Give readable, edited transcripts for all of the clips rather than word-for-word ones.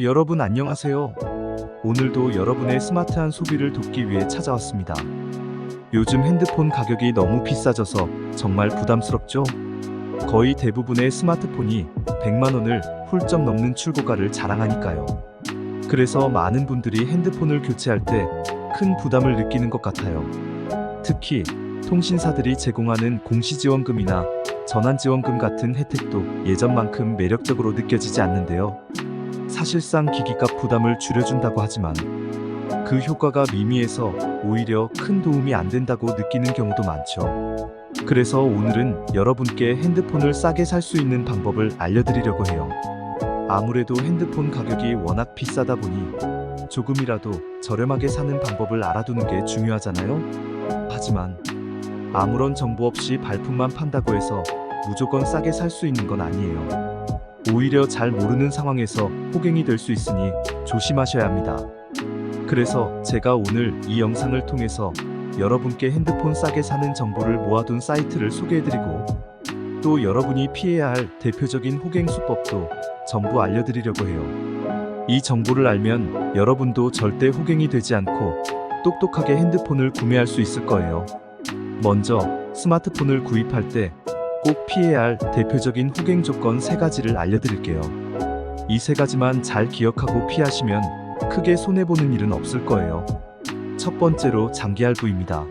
여러분 안녕하세요. 오늘도 여러분의 스마트한 소비를 돕기 위해 찾아왔습니다. 요즘 핸드폰 가격이 너무 비싸져서 정말 부담스럽죠? 거의 대부분의 스마트폰이 100만 원을 훌쩍 넘는 출고가를 자랑하니까요. 그래서 많은 분들이 핸드폰을 교체할 때 큰 부담을 느끼는 것 같아요. 특히 통신사들이 제공하는 공시지원금이나 전환지원금 같은 혜택도 예전만큼 매력적으로 느껴지지 않는데요. 사실상 기기값 부담을 줄여준다고 하지만 그 효과가 미미해서 오히려 큰 도움이 안 된다고 느끼는 경우도 많죠. 그래서 오늘은 여러분께 핸드폰을 싸게 살 수 있는 방법을 알려드리려고 해요. 아무래도 핸드폰 가격이 워낙 비싸다 보니 조금이라도 저렴하게 사는 방법을 알아두는 게 중요하잖아요. 하지만 아무런 정보 없이 발품만 판다고 해서 무조건 싸게 살 수 있는 건 아니에요. 오히려 잘 모르는 상황에서 호갱이 될 수 있으니 조심하셔야 합니다. 그래서 제가 오늘 이 영상을 통해서 여러분께 핸드폰 싸게 사는 정보를 모아둔 사이트를 소개해드리고 또 여러분이 피해야 할 대표적인 호갱 수법도 전부 알려드리려고 해요. 이 정보를 알면 여러분도 절대 호갱이 되지 않고 똑똑하게 핸드폰을 구매할 수 있을 거예요. 먼저 스마트폰을 구입할 때 꼭 피해야 할 대표적인 호갱 조건 3가지를 알려드릴게요. 이 3가지만 잘 기억하고 피하시면 크게 손해보는 일은 없을 거예요. 첫 번째로 장기 할부입니다.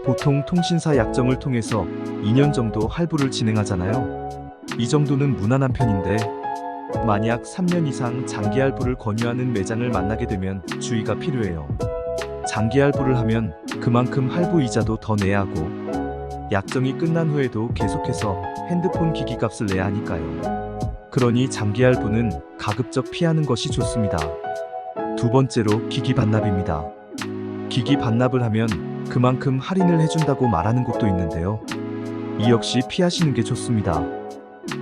보통 통신사 약정을 통해서 2년 정도 할부를 진행하잖아요. 이 정도는 무난한 편인데 만약 3년 이상 장기 할부를 권유하는 매장을 만나게 되면 주의가 필요해요. 장기 할부를 하면 그만큼 할부 이자도 더 내야 하고 약정이 끝난 후에도 계속해서 핸드폰 기기값을 내야 하니까요. 그러니 장기 할부는 가급적 피하는 것이 좋습니다. 두 번째로 기기 반납입니다. 기기 반납을 하면 그만큼 할인을 해준다고 말하는 곳도 있는데요. 이 역시 피하시는 게 좋습니다.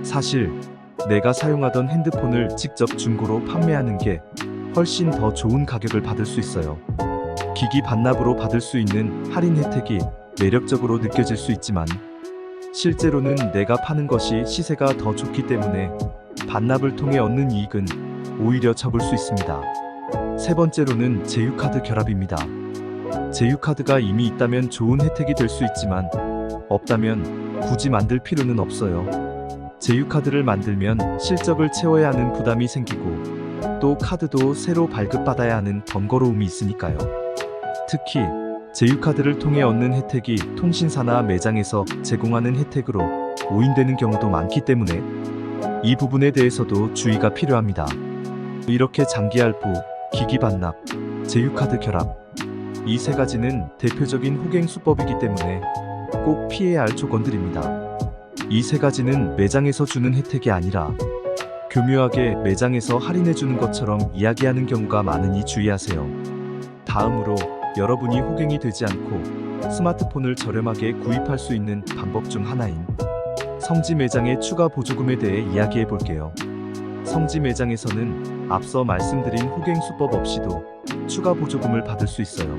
사실 내가 사용하던 핸드폰을 직접 중고로 판매하는 게 훨씬 더 좋은 가격을 받을 수 있어요. 기기 반납으로 받을 수 있는 할인 혜택이 매력적으로 느껴질 수 있지만 실제로는 내가 파는 것이 시세가 더 좋기 때문에 반납을 통해 얻는 이익은 오히려 적을 수 있습니다. 세 번째로는 제휴카드 결합입니다. 제휴카드가 이미 있다면 좋은 혜택이 될 수 있지만 없다면 굳이 만들 필요는 없어요. 제휴카드를 만들면 실적을 채워야 하는 부담이 생기고 또 카드도 새로 발급받아야 하는 번거로움이 있으니까요. 특히 제휴카드를 통해 얻는 혜택이 통신사나 매장에서 제공하는 혜택으로 오인되는 경우도 많기 때문에 이 부분에 대해서도 주의가 필요합니다. 이렇게 장기 할부, 기기 반납, 제휴카드 결합 이 3가지는 대표적인 호갱 수법이기 때문에 꼭 피해야 할 조건들입니다. 이 3가지는 매장에서 주는 혜택이 아니라 교묘하게 매장에서 할인해주는 것처럼 이야기하는 경우가 많으니 주의하세요. 다음으로 여러분이 호갱이 되지 않고 스마트폰을 저렴하게 구입할 수 있는 방법 중 하나인 성지 매장의 추가 보조금에 대해 이야기해 볼게요. 성지 매장에서는 앞서 말씀드린 호갱 수법 없이도 추가 보조금을 받을 수 있어요.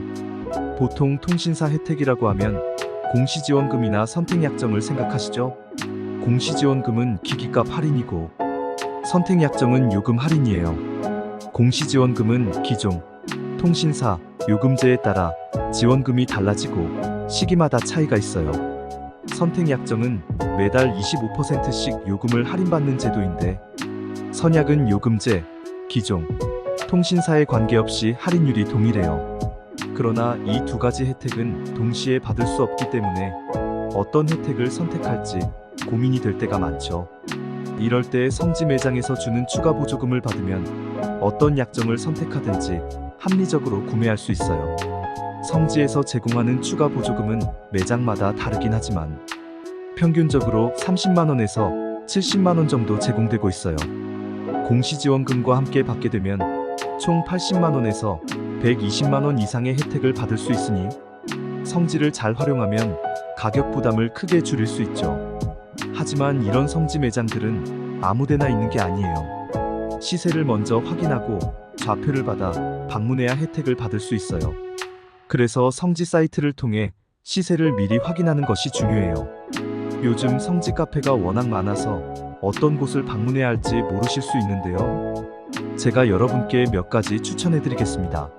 보통 통신사 혜택이라고 하면 공시지원금이나 선택약정을 생각하시죠? 공시지원금은 기기값 할인이고 선택약정은 요금 할인이에요. 공시지원금은 기종, 통신사, 요금제에 따라 지원금이 달라지고 시기마다 차이가 있어요. 선택약정은 매달 25%씩 요금을 할인받는 제도인데 선약은 요금제, 기종, 통신사에 관계없이 할인율이 동일해요. 그러나 이 2가지 혜택은 동시에 받을 수 없기 때문에 어떤 혜택을 선택할지 고민이 될 때가 많죠. 이럴 때 성지 매장에서 주는 추가 보조금을 받으면 어떤 약정을 선택하든지 합리적으로 구매할 수 있어요. 성지에서 제공하는 추가 보조금은 매장마다 다르긴 하지만 평균적으로 30만원에서 70만원 정도 제공되고 있어요. 공시지원금과 함께 받게 되면 총 80만원에서 120만원 이상의 혜택을 받을 수 있으니 성지를 잘 활용하면 가격 부담을 크게 줄일 수 있죠. 하지만 이런 성지 매장들은 아무데나 있는 게 아니에요. 시세를 먼저 확인하고 좌표를 받아 방문해야 혜택을 받을 수 있어요. 그래서 성지 사이트를 통해 시세를 미리 확인하는 것이 중요해요. 요즘 성지 카페가 워낙 많아서 어떤 곳을 방문해야 할지 모르실 수 있는데요. 제가 여러분께 몇 가지 추천해 드리겠습니다.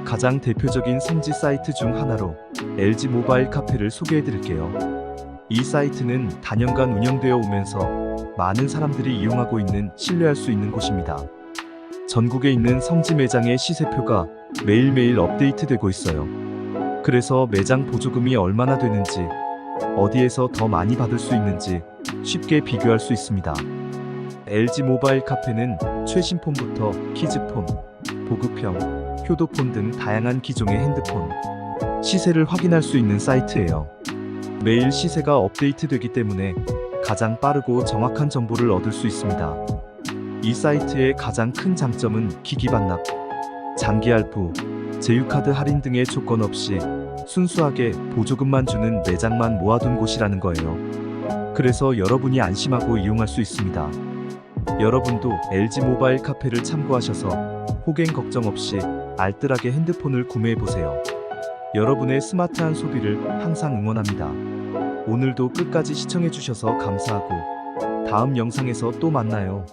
가장 대표적인 성지 사이트 중 하나로 LG 모바일 카페를 소개해 드릴게요. 이 사이트는 단연간 운영되어 오면서 많은 사람들이 이용하고 있는 신뢰할 수 있는 곳입니다. 전국에 있는 성지 매장의 시세표가 매일매일 업데이트되고 있어요. 그래서 매장 보조금이 얼마나 되는지, 어디에서 더 많이 받을 수 있는지 쉽게 비교할 수 있습니다. LG 모바일 카페는 최신 폰부터 키즈폰, 보급형, 효도폰 등 다양한 기종의 핸드폰, 시세를 확인할 수 있는 사이트예요. 매일 시세가 업데이트되기 때문에 가장 빠르고 정확한 정보를 얻을 수 있습니다. 이 사이트의 가장 큰 장점은 기기 반납, 장기 할부, 제휴카드 할인 등의 조건 없이 순수하게 보조금만 주는 매장만 모아둔 곳이라는 거예요. 그래서 여러분이 안심하고 이용할 수 있습니다. 여러분도 LG 모바일 카페를 참고하셔서 호갱 걱정 없이 알뜰하게 핸드폰을 구매해보세요. 여러분의 스마트한 소비를 항상 응원합니다. 오늘도 끝까지 시청해주셔서 감사하고 다음 영상에서 또 만나요.